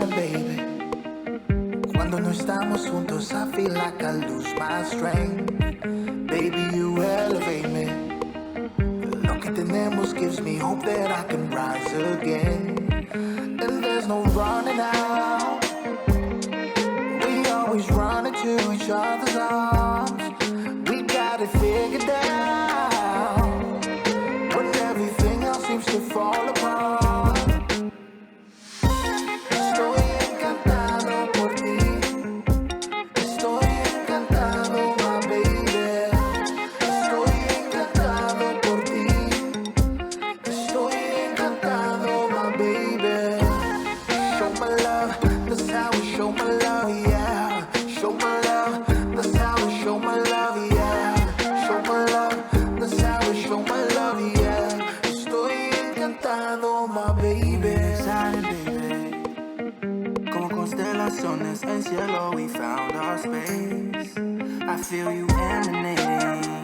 baby. Cuando no estamos juntos, I feel like I lose my strength. Baby, you elevate me. Lo que tenemos gives me hope that I can rise again. And there's no running out. We always run into each other's arms. We got it figured out. When everything else seems to fall apart. Estoy encantado por ti. Estoy encantado, my baby. Estoy encantado por ti. Estoy encantado, my baby. Show my love, that's how we show my love, yeah. Show my love, that's how we show my love, yeah. Show my love, that's how we show my love, yeah. Estoy encantado, my baby. Silent baby, como constelaciones en cielo, we found our space. I feel you emanating.